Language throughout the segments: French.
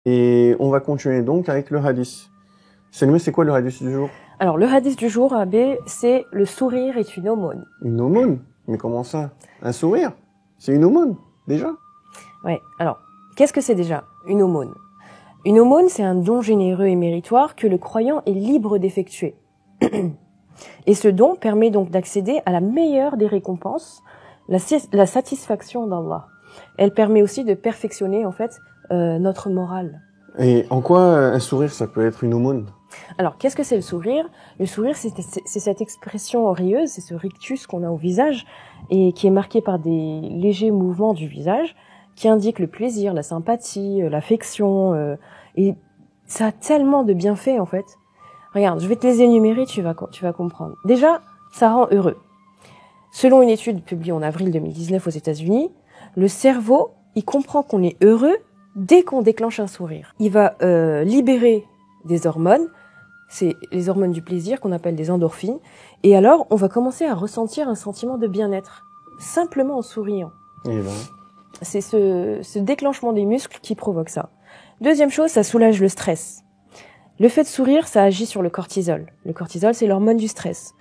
Et on va continuer donc avec le hadith. Selma, c'est quoi le hadith du jour? Alors, le hadith du jour, Abbé, c'est « Le sourire est une aumône ». Une aumône? Mais comment ça? Un sourire? C'est une aumône, déjà? Ouais. Alors, qu'est-ce que c'est déjà, une aumône? Une aumône, c'est un don généreux et méritoire que le croyant est libre d'effectuer. Et ce don permet donc d'accéder à la meilleure des récompenses, la satisfaction d'Allah. Elle permet aussi de perfectionner, en fait, notre morale. Et en quoi un sourire, ça peut être une aumône? Alors, qu'est-ce que c'est le sourire? Le sourire, c'est cette expression rieuse, c'est ce rictus qu'on a au visage et qui est marqué par des légers mouvements du visage qui indiquent le plaisir, la sympathie, l'affection. Et ça a tellement de bienfaits, en fait. Regarde, je vais te les énumérer, tu vas comprendre. Déjà, ça rend heureux. Selon une étude publiée en avril 2019 aux États-Unis, le cerveau, il comprend qu'on est heureux dès qu'on déclenche un sourire. Il va libérer des hormones, c'est les hormones du plaisir qu'on appelle des endorphines, et alors on va commencer à ressentir un sentiment de bien-être, simplement en souriant. Eh ben. C'est ce déclenchement des muscles qui provoque ça. Deuxième chose, ça soulage le stress. Le fait de sourire, ça agit sur le cortisol. Le cortisol, c'est l'hormone du stress.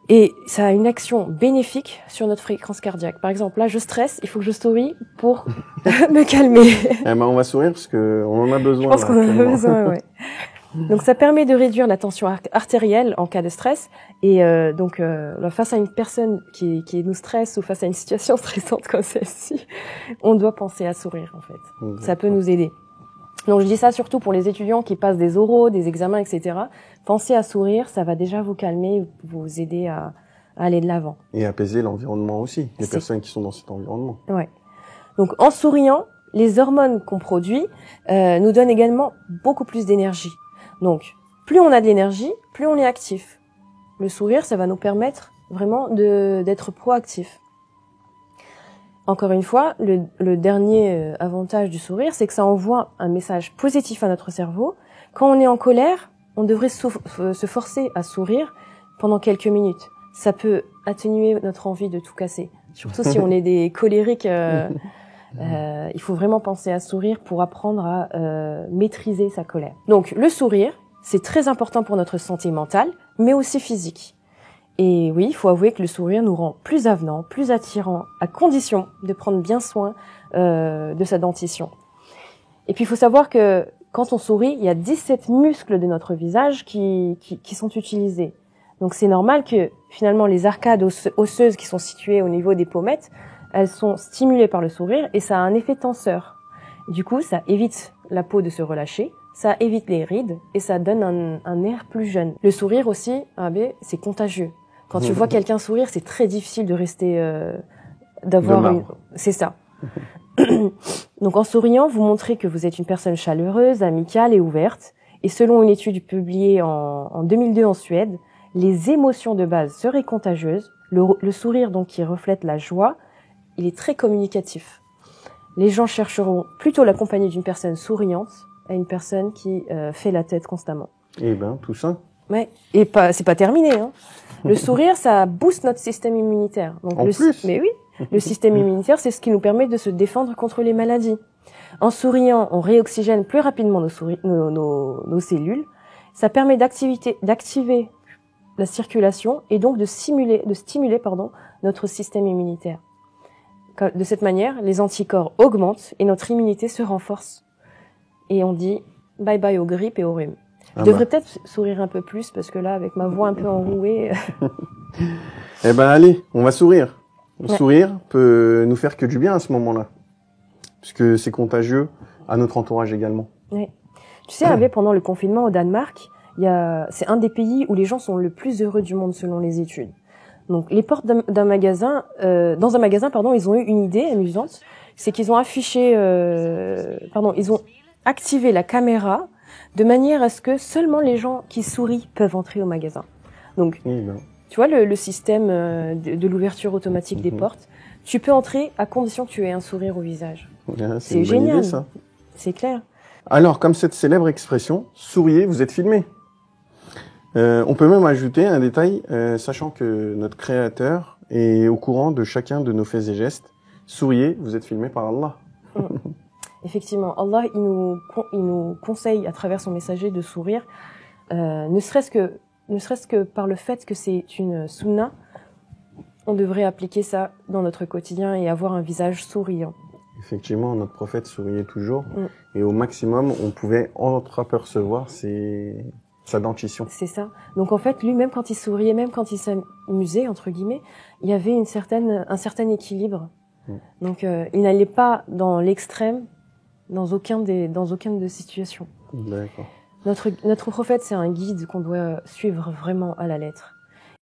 Et ça a une action bénéfique sur notre fréquence cardiaque. Par exemple, là, je stresse, il faut que je souris pour me calmer. Eh ben, on va sourire parce que on en a besoin. Je pense qu'on en a besoin, ouais. Donc, ça permet de réduire la tension artérielle en cas de stress. Et donc, face à une personne qui nous stresse ou face à une situation stressante comme celle-ci, on doit penser à sourire, en fait. Ça peut nous aider. Donc, je dis ça surtout pour les étudiants qui passent des oraux, des examens, etc. Pensez à sourire, ça va déjà vous calmer, vous aider à aller de l'avant. Et apaiser l'environnement aussi, les personnes qui sont dans cet environnement. Ouais. Donc, en souriant, les hormones qu'on produit nous donnent également beaucoup plus d'énergie. Donc, plus on a de l'énergie, plus on est actif. Le sourire, ça va nous permettre vraiment d'être proactif. Encore une fois, le dernier avantage du sourire, c'est que ça envoie un message positif à notre cerveau. Quand on est en colère, on devrait se forcer à sourire pendant quelques minutes. Ça peut atténuer notre envie de tout casser. Surtout si on est des colériques, il faut vraiment penser à sourire pour apprendre à maîtriser sa colère. Donc le sourire, c'est très important pour notre santé mentale, mais aussi physique. Et oui, il faut avouer que le sourire nous rend plus avenants, plus attirants, à condition de prendre bien soin de sa dentition. Et puis il faut savoir que quand on sourit, il y a 17 muscles de notre visage qui sont utilisés. Donc c'est normal que finalement les arcades osseuses qui sont situées au niveau des pommettes, elles sont stimulées par le sourire et ça a un effet tenseur. Du coup, ça évite la peau de se relâcher, ça évite les rides et ça donne un air plus jeune. Le sourire aussi, c'est contagieux. Quand tu vois quelqu'un sourire, c'est très difficile de rester, c'est ça. Donc en souriant, vous montrez que vous êtes une personne chaleureuse, amicale et ouverte. Et selon une étude publiée en 2002 en Suède, les émotions de base seraient contagieuses. Le sourire, donc, qui reflète la joie, il est très communicatif. Les gens chercheront plutôt la compagnie d'une personne souriante à une personne qui fait la tête constamment. Eh ben, tout ça. Ouais. Et c'est pas terminé, hein. Le sourire, ça booste notre système immunitaire. Donc mais oui, le système immunitaire, c'est ce qui nous permet de se défendre contre les maladies. En souriant, on réoxygène plus rapidement nos cellules. Ça permet d'activer la circulation et donc de stimuler notre système immunitaire. De cette manière, les anticorps augmentent et notre immunité se renforce. Et on dit bye bye aux grippes et aux rhumes. Je devrais peut-être sourire un peu plus parce que là, avec ma voix un peu enrouée... Eh ben allez, on va sourire. Le sourire peut nous faire que du bien à ce moment-là. Puisque c'est contagieux à notre entourage également. Oui. Tu sais, pendant le confinement au Danemark, c'est un des pays où les gens sont le plus heureux du monde selon les études. Donc les portes d'un magasin, dans un magasin, ils ont eu une idée amusante, c'est qu'ils ont ils ont activé la caméra de manière à ce que seulement les gens qui sourient peuvent entrer au magasin. Donc, tu vois le système de l'ouverture automatique des portes, tu peux entrer à condition que tu aies un sourire au visage. C'est génial, idée, ça. C'est clair. Alors, comme cette célèbre expression, souriez, vous êtes filmé. On peut même ajouter un détail, sachant que notre Créateur est au courant de chacun de nos faits et gestes. Souriez, vous êtes filmé par Allah. Effectivement, Allah, il nous conseille à travers son messager de sourire, ne serait-ce que par le fait que c'est une sunna, on devrait appliquer ça dans notre quotidien et avoir un visage souriant. Effectivement, notre prophète souriait toujours et au maximum, on pouvait entreapercevoir sa dentition. C'est ça. Donc en fait, lui, même quand il souriait, même quand il s'amusait, entre guillemets, il y avait un certain équilibre. Donc il n'allait pas dans l'extrême, dans aucune de situations. D'accord. Notre prophète, c'est un guide qu'on doit suivre vraiment à la lettre.